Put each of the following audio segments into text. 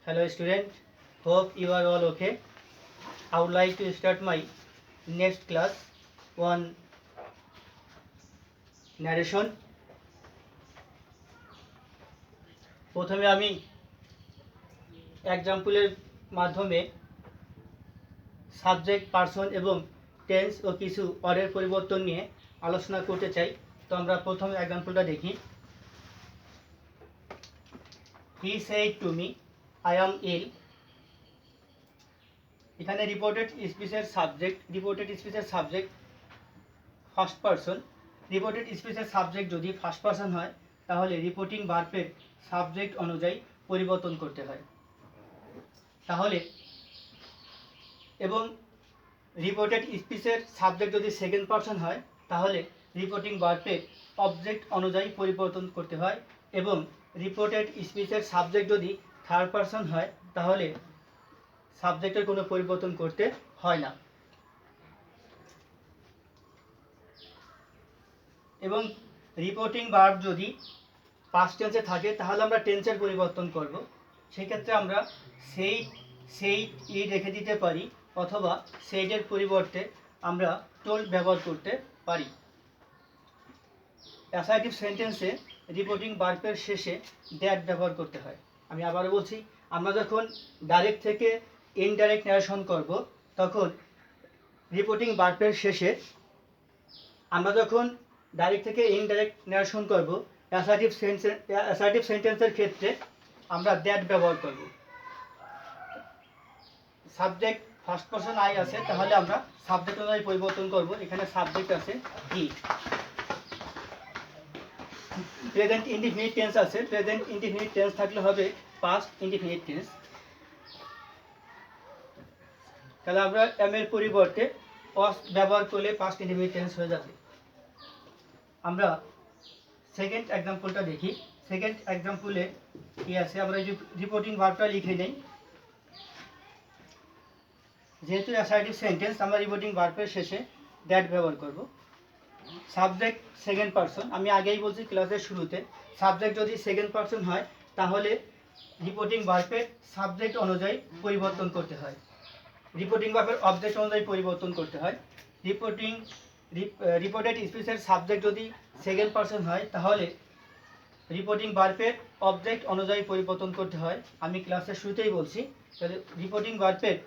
Hello student, hope you are all okay. I would like to start my next class on narration. প্রথমে আমি এক্সাম্পলের মাধ্যমে subject, person এবং tense ও কিছু অর্ডের পরিবর্তন নিয়ে আলোচনা করতে চাই। তো আমরা প্রথমে এক্সাম্পলটা দেখি। He said to me, I am ill. এখানে রিপোর্টেড স্পিচের সাবজেক্ট ফার্স্ট পারসন। রিপোর্টেড স্পিচের সাবজেক্ট যদি ফার্স্ট পারসন হয় তাহলে রিপোর্টিং ভার্বের সাবজেক্ট অনুযায়ী পরিবর্তন করতে হয়। তাহলে এবং রিপোর্টেড স্পিচের সাবজেক্ট যদি সেকেন্ড পারসন হয় তাহলে রিপোর্টিং ভার্বের অবজেক্ট অনুযায়ী পরিবর্তন করতে হয়, এবং রিপোর্টেড স্পিচের সাবজেক্ট যদি থার্ড পারসন হয় তাহলে সাবজেক্টের কোনো পরিবর্তন করতে হয় না। এবং রিপোর্টিং ভার্ব যদি পাস্ট টেন্সে থাকে তাহলে আমরা টেন্সের পরিবর্তন করব। সেক্ষেত্রে আমরা সেইড ইড রেখে দিতে পারি, অথবা সেইডের পরিবর্তে আমরা টোল্ড ব্যবহার করতে পারি। অ্যাসার্টিভ সেন্টেন্সে রিপোর্টিং ভার্বের শেষে দ্যাট ব্যবহার করতে হয়। আমি আবারও বলছি, আমরা যখন ডাইরেক্ট থেকে ইনডাইরেক্ট ন্যারেশন করব তখন রিপোর্টিং ভার্বের শেষে আমরা যখন ডাইরেক্ট থেকে ইনডাইরেক্ট ন্যারেশন করব অ্যাসার্টিভ সেন্টেন্সের ক্ষেত্রে আমরা দ্যাট ব্যবহার করব। সাবজেক্ট ফার্স্ট পারসন আই আছে তাহলে আমরা সাবজেক্ট অনুযায়ী পরিবর্তন করব। এখানে সাবজেক্ট আছে হি। প্রেজেন্ট ইনডিফিনিট টেন্স আছে, প্রেজেন্ট ইনডিফিনিট টেন্স থাকলে হবে পাস্ট ইনডিফিনিট টেন্স। তাহলে আমরা এম এর পরিবর্তে ওয়াজ ব্যবহার করলে পাস্ট ইনডিফিনিট টেন্স হয়ে যাবে। আমরা সেকেন্ড এক্সাম্পলটা দেখি। সেকেন্ড এক্সাম্পলে কি আছে, আমরা রিপোর্টিং ভার্বটা লিখে নেই। যেহেতু অ্যাসার্টিভ সেন্টেন্স আমরা রিপোর্টিং ভার্বের শেষে দ্যাট ব্যবহার করব। সাবজেক্ট সেকেন্ড পারসন, আমি আগেই বলছি ক্লাসের শুরুতে, সাবজেক্ট যদি সেকেন্ড পারসন হয় তাহলে রিপোর্টিং ভার্বের সাবজেক্ট অনুযায়ী পরিবর্তন করতে হয়, রিপোর্টিং ভার্বের অবজেক্ট অনুযায়ী পরিবর্তন করতে হয়। রিপোর্টেড স্পিচের সাবজেক্ট যদি সেকেন্ড পারসন হয় তাহলে রিপোর্টিং ভার্বের অবজেক্ট অনুযায়ী পরিবর্তন করতে হয়। আমি ক্লাসের শুরুতেই বলছি। তাহলে রিপোর্টিং ভার্বের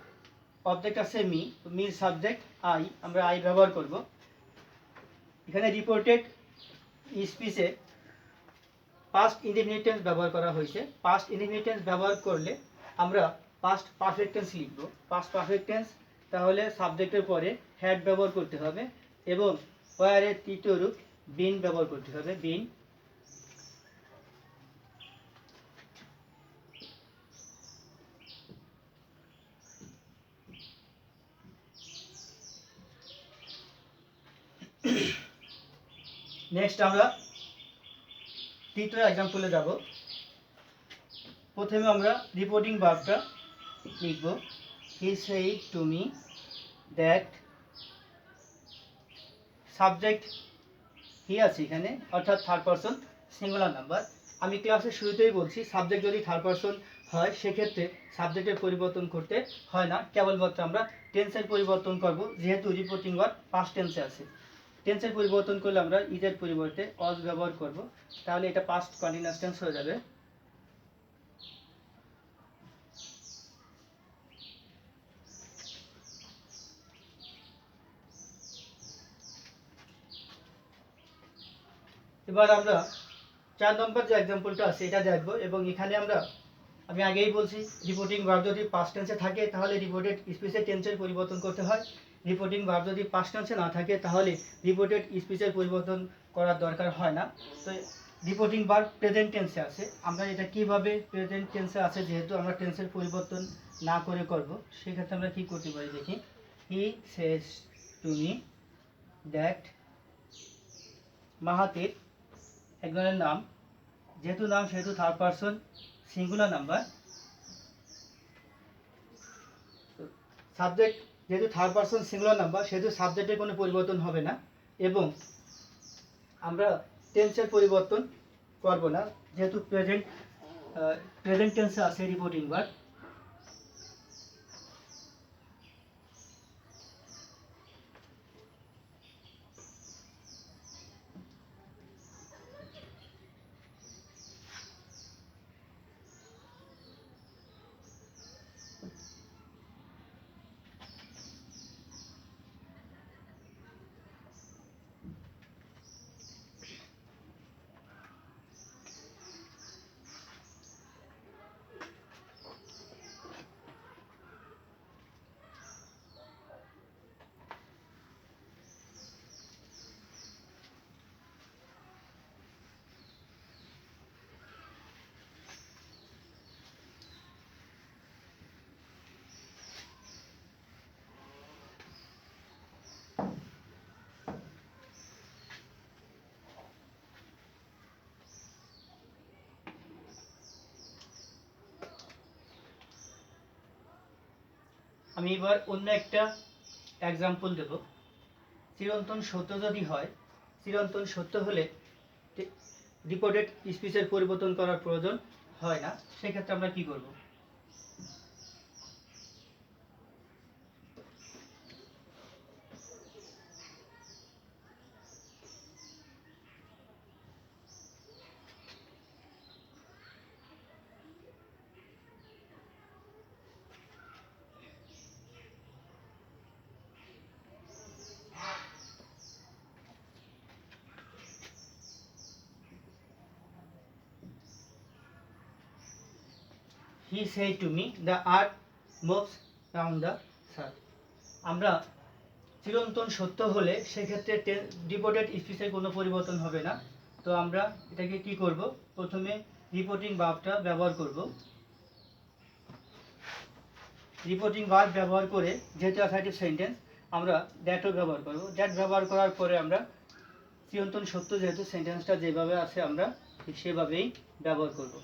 অবজেক্ট আছে মি সাবজেক্ট আই, আমরা আই ব্যবহার করব। এখানে রিপোর্টেড স্পিচে পাস্ট ইনডিফিনিট টেন্স ব্যবহার করা হয়েছে। পাস্ট ইনডিফিনিট টেন্স ব্যবহার করলে আমরা পাস্ট পারফেক্ট টেন্স লিখব। পাস্ট পারফেক্ট টেন্স তাহলে সাবজেক্টের পরে হ্যাড ব্যবহার করতে হবে এবং ওয়ারের তৃতীয় রূপ বিন ব্যবহার করতে হবে, বিন। নেক্সট আমরা তৃতীয় এক্সাম্পলে যাব। প্রথমে আমরা রিপোর্টিং ভার্বটা লিখব। He said to me that, subject হি আছে এখানে, অর্থাৎ থার্ড পারসন সিঙ্গুলার নাম্বার। আমি ক্লাসের শুরুতেই বলছি সাবজেক্ট যদি থার্ড পারসন হয় সেক্ষেত্রে সাবজেক্টের পরিবর্তন করতে হয় না, কেবলমাত্র আমরা টেন্সের পরিবর্তন করব। যেহেতু রিপোর্টিং ভার্ব পাস্ট টেন্সে আছে, টেন্সের পরিবর্তন করলে আমরা ইজের পরিবর্তে অজ ব্যবহার করব, তাহলে এটা পাস্ট কন্টিনিউয়াস টেন্স হয়ে যাবে। এবার আমরা 4 নম্বর যে এক্সাম্পলটা আছে এটা দেখব, এবং এখানে আমি আগেই বলছি রিপোর্টিং ভার্ব যদি পাস্ট টেন্সে থাকে তাহলে রিপোর্টেড স্পিচের টেন্সের পরিবর্তন করতে হয়। রিপোর্টিং ভার্ব যদি পাস্ট টেন্সে না থাকে তাহলে রিপোর্টেড স্পিচের পরিবর্তন করার দরকার হয় না। তো রিপোর্টিং ভার্ব প্রেজেন্ট টেন্সে আছে, আমরা এটা কিভাবে প্রেজেন্ট টেন্সে আছে যেহেতু আমরা টেন্সের পরিবর্তন না করে করব, সেক্ষেত্রে আমরা কি করতে পারি দেখি। He says to me that, Mahatir একজনের নাম, যেহেতু নাম সেহেতু third person singular number. Subject যেহেতু থার্ড পারসন সিঙ্গুলার নাম্বার সেহেতু সাবজেক্টের কোনো পরিবর্তন হবে না, এবং আমরা টেন্সের পরিবর্তন করব না যেহেতু প্রেজেন্ট টেন্সে আছে রিপোর্টিং ভার্ব। আমি এবার অন্য একটা এক্সাম্পল দেব। চিরন্তন সত্য যদি হয়, চিরন্তন সত্য হলে রিপোর্টেড স্পিচের পরিবর্তন করার প্রয়োজন হয় না। সেক্ষেত্রে আমরা কি করব? He said to me, the earth moves round the sun. আমরা চিরন্তন সত্য হলে সেক্ষেত্রে রিপোর্টেড স্পিচের কোনো পরিবর্তন হবে না। তো আমরা এটাকে কি করব? প্রথমে রিপোর্টিং ভার্বটা ব্যবহার করব। রিপোর্টিং ভার্ব ব্যবহার করে যেহেতু অ্যাফার্মেটিভ সেন্টেন্স, আমরা দ্যাটও ব্যবহার করব। দ্যাট ব্যবহার করার পরে আমরা চিরন্তন সত্য যেহেতু সেন্টেন্সটা যেভাবে আছে আমরা ঠিক সেভাবেই ব্যবহার করব।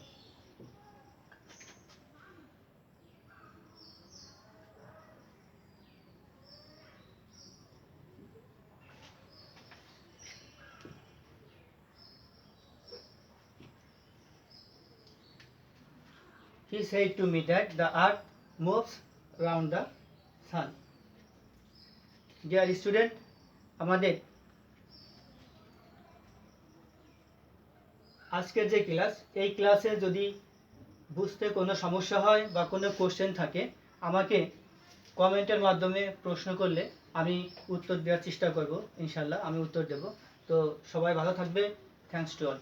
He said to me that the earth moves round the sun. Dear student, আমাদের আজকের যে ক্লাস, এই ক্লাসে যদি বুঝতে কোনো সমস্যা হয় বা কোনো কোশ্চেন থাকে, আমাকে কমেন্টের মাধ্যমে প্রশ্ন করলে আমি উত্তর দেওয়ার চেষ্টা করব। ইনশাল্লাহ আমি উত্তর দেব। তো সবাই ভালো থাকবে। Thanks to all.